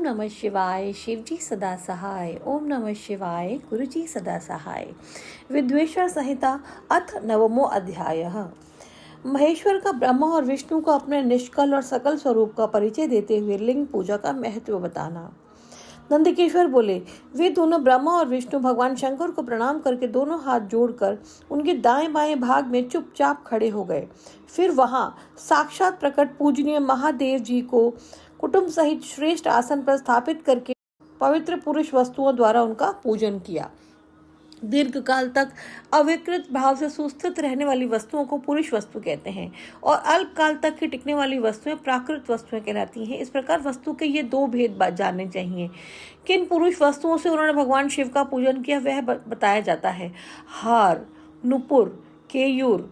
नमः शिवाय शिवजी सदा सहाय। ओम नमः शिवाय गुरुजी सदा सहाय। विद्वेश्वर संहिता अथ नवमो अध्यायः। महेश्वर का ब्रह्मा और विष्णु को अपने निष्कल और सकल स्वरूप का परिचय देते हुए लिंग पूजा का महत्व बताना। नंदकेश्वर बोले, वे दोनों ब्रह्मा और विष्णु भगवान शंकर को प्रणाम करके दोनों हाथ जोड़कर उनके दाएं बाएं भाग में चुपचाप खड़े हो गए। फिर वहां साक्षात प्रकट पूजनीय महादेव जी को कुटुंब सहित श्रेष्ठ आसन पर स्थापित करके पवित्र पुरुष वस्तुओं द्वारा उनका पूजन किया। दीर्घ काल तक अविकृत भाव से सुस्थित रहने वाली वस्तुओं को पुरुष वस्तु कहते हैं और अल्प काल तक ही टिकने वाली वस्तुएं प्राकृत वस्तुएं कहलाती हैं। इस प्रकार वस्तु के ये दो भेद जानने चाहिए। किन पुरुष वस्तुओं से उन्होंने भगवान शिव का पूजन किया वह बताया जाता है। हार, नुपुर, केयूर,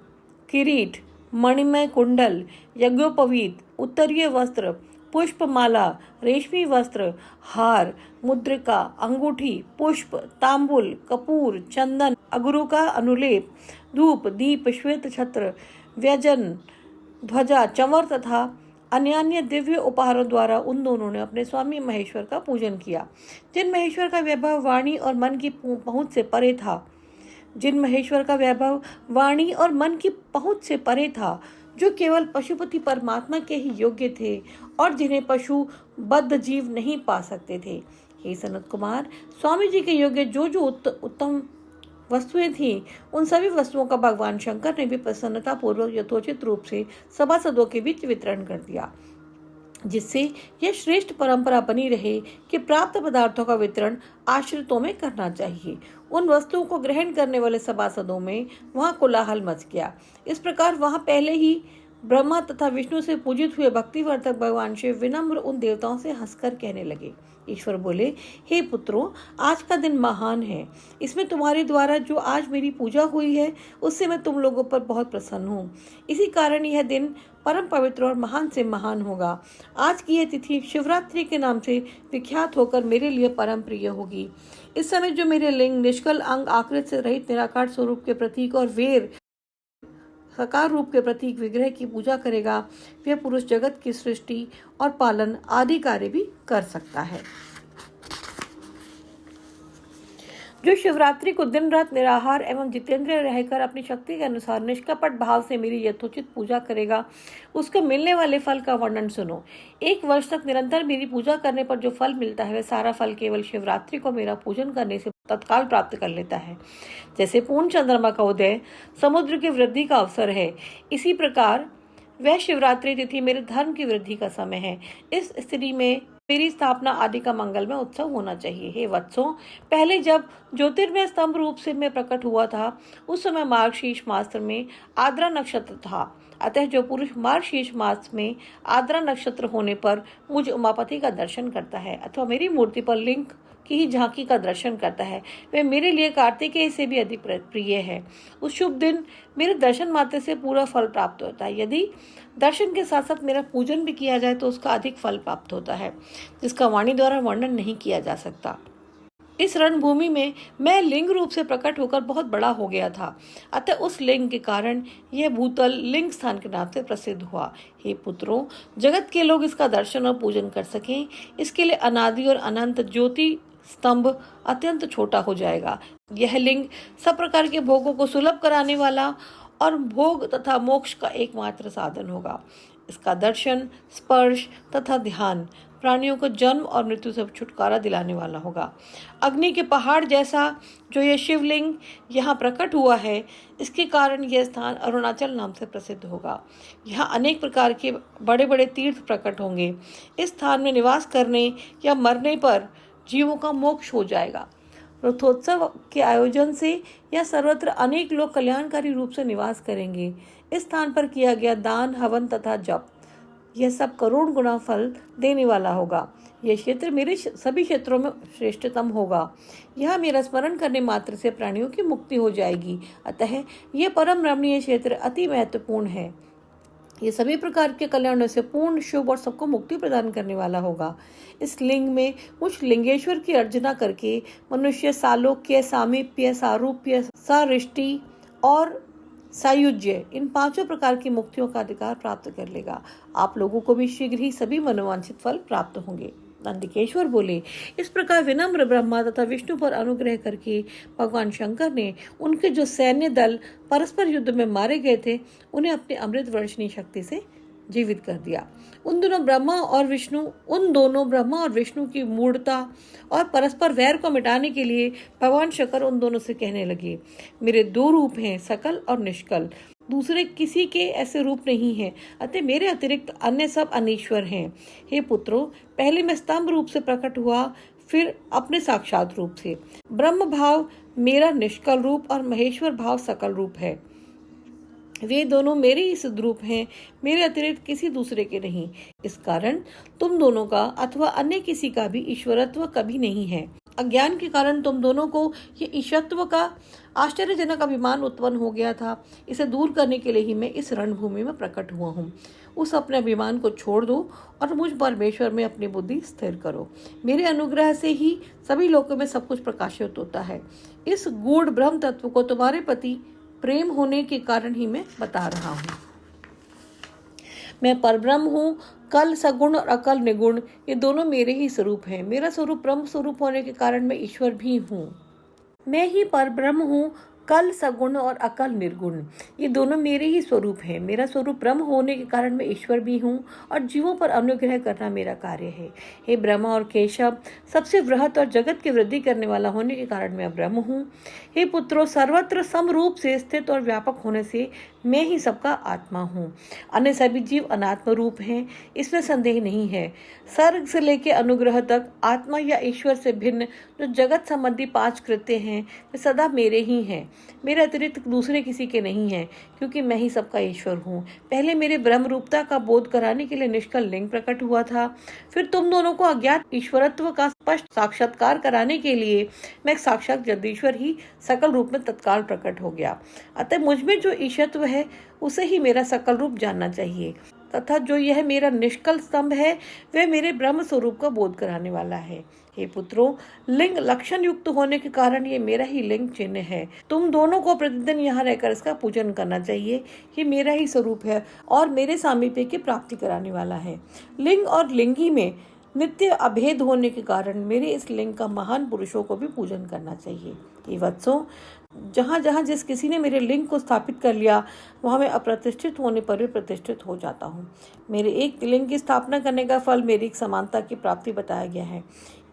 किरीट, मणिमय कुंडल, यज्ञोपवीत, उत्तरीय वस्त्र, पुष्पमाला, रेशमी वस्त्र, हार, मुद्रिका, अंगूठी, पुष्प, तांबुल, कपूर, चंदन, अगरू का अनुलेप, धूप, दीप, श्वेत छत्र, व्यजन, ध्वजा, चंवर तथा अन्य दिव्य उपहारों द्वारा उन दोनों ने अपने स्वामी महेश्वर का पूजन किया। जिन महेश्वर का वैभव वाणी और मन की पहुंच से परे था, जो केवल पशुपति परमात्मा के ही योग्य थे और जिन्हें पशु बद्ध जीव नहीं पा सकते थे। हे सनत कुमार, स्वामी जी के योग्य जो उत्तम वस्तुएं थीं, उन सभी वस्तुओं का भगवान शंकर ने भी प्रसन्नता पूर्वक यथोचित रूप से सभासदों के बीच वितरण कर दिया, जिससे यह श्रेष्ठ परंपरा बनी रहे कि प्राप्त पदार्थों का वितरण आश्रितों में करना चाहिए। उन वस्तुओं को ग्रहण करने वाले सभासदों में वहां कोलाहल मच गया। इस प्रकार वहां पहले ही ब्रह्मा तथा विष्णु से पूजित हुए भक्तिवर्धक भगवान शिव विनम्र उन देवताओं से हंसकर कहने लगे। ईश्वर बोले, हे पुत्रों, आज का दिन महान है। इसमें तुम्हारे द्वारा जो आज मेरी पूजा हुई है उससे मैं तुम लोगों पर बहुत प्रसन्न हूँ। इसी कारण यह दिन परम पवित्र और महान से महान होगा। आज की यह तिथि शिवरात्रि के नाम से विख्यात होकर मेरे लिए परम प्रिय होगी। इस समय जो मेरे लिंग, निष्कल अंग, आकृत से रहित निराकार स्वरूप के प्रतीक और वेर साकार रूप के प्रतीक विग्रह की पूजा करेगा, वह पुरुष जगत की सृष्टि और पालन आदि कार्य भी कर सकता है। जो शिवरात्रि को दिन रात निराहार एवं जितेंद्रिय रहकर अपनी शक्ति के अनुसार निष्कपट भाव से मेरी यथोचित पूजा करेगा, उसको मिलने वाले फल का वर्णन सुनो। 1 वर्ष तक निरंतर मेरी पूजा करने पर जो फल मिलता है वह सारा फल केवल शिवरात्रि को मेरा पूजन करने से तत्काल प्राप्त कर लेता है। जैसे पूर्ण चंद्रमा का उदय समुद्र की वृद्धि का अवसर है, इसी प्रकार वह शिवरात्रि तिथि मेरे धर्म की वृद्धि का समय है। इस स्थिति में मेरी स्थापना आदि का मंगलमय उत्सव होना चाहिए। हे वत्सों, पहले जब ज्योतिर्मय स्तंभ रूप से मैं प्रकट हुआ था, उस समय मार्गशीर्ष मास में आद्रा नक्षत्र था। अतः जो पुरुष मार्गशीर्ष मास में आद्रा नक्षत्र होने पर मुझ उमापति का दर्शन करता है अथवा मेरी मूर्ति पर लिंग की ही झांकी का दर्शन करता है, वह मेरे लिए कार्तिकेय से भी अधिक प्रिय है। उस शुभ दिन मेरे दर्शन मात्र से पूरा फल प्राप्त होता है। यदि दर्शन के साथ साथ मेरा पूजन भी किया जाए तो उसका अधिक फल प्राप्त होता है, जिसका वाणी द्वारा वर्णन नहीं किया जा सकता। इस रणभूमि में मैं लिंग रूप से प्रकट होकर बहुत बड़ा हो गया था, अतः उस लिंग के कारण यह भूतल लिंग स्थान के नाम से प्रसिद्ध हुआ। हे पुत्रों, जगत के लोग इसका दर्शन और पूजन कर सकें, इसके लिए अनादि और अनंत ज्योति स्तंभ अत्यंत छोटा हो जाएगा। यह लिंग सब प्रकार के भोगों को सुलभ कराने वाला और भोग तथा मोक्ष का एकमात्र साधन होगा। इसका दर्शन, स्पर्श तथा ध्यान प्राणियों को जन्म और मृत्यु से छुटकारा दिलाने वाला होगा। अग्नि के पहाड़ जैसा जो यह शिवलिंग यहाँ प्रकट हुआ है, इसके कारण यह स्थान अरुणाचल नाम से प्रसिद्ध होगा। यहाँ अनेक प्रकार के बड़े बड़े तीर्थ प्रकट होंगे। इस स्थान में निवास करने या मरने पर जीवों का मोक्ष हो जाएगा। रथोत्सव के आयोजन से यह सर्वत्र अनेक लोग कल्याणकारी रूप से निवास करेंगे। इस स्थान पर किया गया दान, हवन तथा जप, यह सब करोड़ गुना फल देने वाला होगा। यह क्षेत्र मेरे सभी क्षेत्रों में श्रेष्ठतम होगा। यह मेरा स्मरण करने मात्र से प्राणियों की मुक्ति हो जाएगी। अतः यह परम रमणीय क्षेत्र अति महत्वपूर्ण है। ये सभी प्रकार के कल्याणों से पूर्ण, शुभ और सबको मुक्ति प्रदान करने वाला होगा। इस लिंग में कुछ लिंगेश्वर की अर्चना करके मनुष्य सालोक्य, सामीप्य, सारूप्य, सारिष्टि और सायुज्य, इन 5 प्रकार की मुक्तियों का अधिकार प्राप्त कर लेगा। आप लोगों को भी शीघ्र ही सभी मनोवांछित फल प्राप्त होंगे। नंदिकेश्वर बोले, इस प्रकार विनम्र ब्रह्मा तथा विष्णु पर अनुग्रह करके भगवान शंकर ने उनके जो सैन्य दल परस्पर युद्ध में मारे गए थे उन्हें अपनी अमृत वर्षणी शक्ति से जीवित कर दिया। उन दोनों ब्रह्मा और विष्णु की मूढ़ता और परस्पर वैर को मिटाने के लिए भगवान शंकर उन दोनों से कहने लगे, मेरे दो रूप हैं, सकल और निष्कल, दूसरे किसी के ऐसे रूप नहीं है, अतः मेरे अतिरिक्त अन्य सब अनीश्वर हैं। हे पुत्रों, पहले मैं स्तंभ रूप से प्रकट हुआ, फिर अपने साक्षात रूप से। ब्रह्म भाव मेरा निष्कल रूप और महेश्वर भाव सकल रूप है। वे दोनों मेरे ही सद्रूप हैं, मेरे अतिरिक्त किसी दूसरे के नहीं। इस कारण तुम दोनों का अथवा अन्य किसी का भी ईश्वरत्व कभी नहीं है। अज्ञान के कारण तुम दोनों को ये ईश्वरत्व का आश्चर्यजनक अभिमान उत्पन्न हो गया था। इसे दूर करने के लिए ही मैं इस रणभूमि में प्रकट हुआ हूँ। उस अपने अभिमान को छोड़ दो और मुझ परमेश्वर में अपनी बुद्धि स्थिर करो। मेरे अनुग्रह से ही सभी लोगों में सब कुछ प्रकाशित होता है। इस गूढ़ ब्रह्म तत्व को तुम्हारे प्रति प्रेम होने के कारण ही मैं बता रहा हूँ। मैं परब्रह्म हूँ। कल सगुण और अकल निगुण ये दोनों मेरे ही स्वरूप हैं। मेरा स्वरूप ब्रह्म स्वरूप होने के कारण मैं ईश्वर भी हूँ। मैं ही परब्रह्म हूँ। कल सगुण और अकल निर्गुण ये दोनों मेरे ही स्वरूप हैं। मेरा स्वरूप ब्रह्म होने के कारण मैं ईश्वर भी हूँ और जीवों पर अनुग्रह करना मेरा कार्य है। हे ब्रह्मा और केशव, सबसे बृहत और जगत की वृद्धि करने वाला होने के कारण मैं ब्रह्म हूँ। हे पुत्रों, सर्वत्र समरूप से स्थित और व्यापक होने से मैं ही सबका आत्मा हूँ। अन्य सभी जीव अनात्म रूप हैं, इसमें संदेह नहीं है। सर्ग से लेकर अनुग्रह तक आत्मा या ईश्वर से भिन्न जो जगत संबंधी 5 कृत्य हैं वे सदा मेरे ही हैं। मेरे अतिरिक्त दूसरे किसी के नहीं हैं, क्योंकि मैं ही सबका ईश्वर हूँ। पहले मेरे ब्रह्म रूपता का बोध कराने के लिए निष्कल लिंग प्रकट हुआ था। फिर तुम दोनों को अज्ञात ईश्वरत्व का स्पष्ट साक्षात्कार कराने के लिए मैं साक्षात जगदीश्वर ही सकल रूप में तत्काल प्रकट हो गया। अतः मुझ में जो ईशत्व है उसे ही मेरा सकल रूप जानना चाहिए, तथा जो यह मेरा निष्कल स्तंभ है वह मेरे ब्रह्म स्वरूप का बोध कराने वाला है। हे पुत्रों, लिंग लक्षण युक्त होने के कारण ये मेरा ही लिंग चिन्ह है। तुम दोनों को प्रतिदिन यहाँ रहकर इसका पूजन करना चाहिए। ये मेरा ही स्वरूप है और मेरे सामीप्य की प्राप्ति कराने वाला है। लिंग और लिंगी में नित्य अभेद होने के कारण मेरे इस लिंग का महान पुरुषों को भी पूजन करना चाहिए। ये वत्सों, जहाँ जहाँ जिस किसी ने मेरे लिंग को स्थापित कर लिया वहाँ मैं अप्रतिष्ठित होने पर भी प्रतिष्ठित हो जाता हूँ। मेरे एक लिंग की स्थापना करने का फल मेरी एक समानता की प्राप्ति बताया गया है।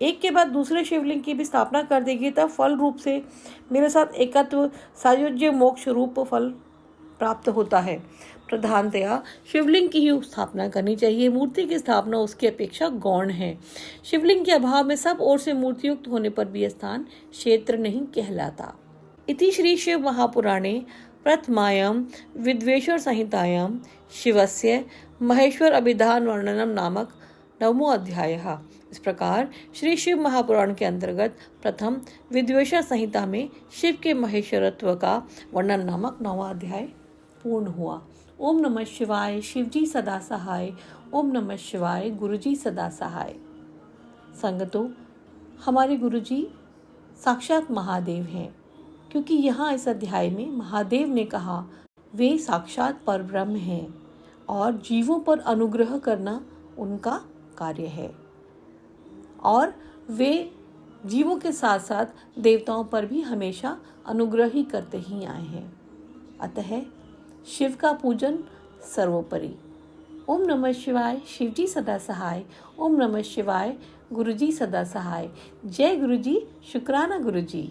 एक के बाद दूसरे शिवलिंग की भी स्थापना कर देगी तब फल रूप से मेरे साथ एकत्व सायुज्य मोक्ष रूप फल प्राप्त होता है। प्रधानतया शिवलिंग की ही स्थापना करनी चाहिए। मूर्ति की स्थापना उसकी अपेक्षा गौण है। शिवलिंग के अभाव में सब ओर से मूर्तियुक्त होने पर भी स्थान क्षेत्र नहीं कहलाता। इति श्री शिव महापुराणे प्रथमायां विद्वेश्वर संहितायां शिवस्य महेश्वर अभिधान वर्णनम नामक 9वां अध्यायः। इस प्रकार श्री शिव महापुराण के अंतर्गत प्रथम विद्वेश्वर संहिता में शिव के महेश्वरत्व का वर्णन नामक 9वां अध्याय पूर्ण हुआ। ओम नमः शिवाय। शिवजी सदा सहाय। ओम नमः शिवाय। गुरुजी सदा सहाय। संगतों, हमारे गुरुजी साक्षात महादेव हैं, क्योंकि यहाँ इस अध्याय में महादेव ने कहा वे साक्षात परब्रह्म हैं और जीवों पर अनुग्रह करना उनका कार्य है और वे जीवों के साथ साथ देवताओं पर भी हमेशा अनुग्रह ही करते ही आए हैं। अतः शिव का पूजन सर्वोपरि। ओम नमः शिवाय। शिवजी सदा सहाय। ओम नमः शिवाय। गुरुजी सदा सहाय। जय गुरुजी। शुक्राना गुरुजी।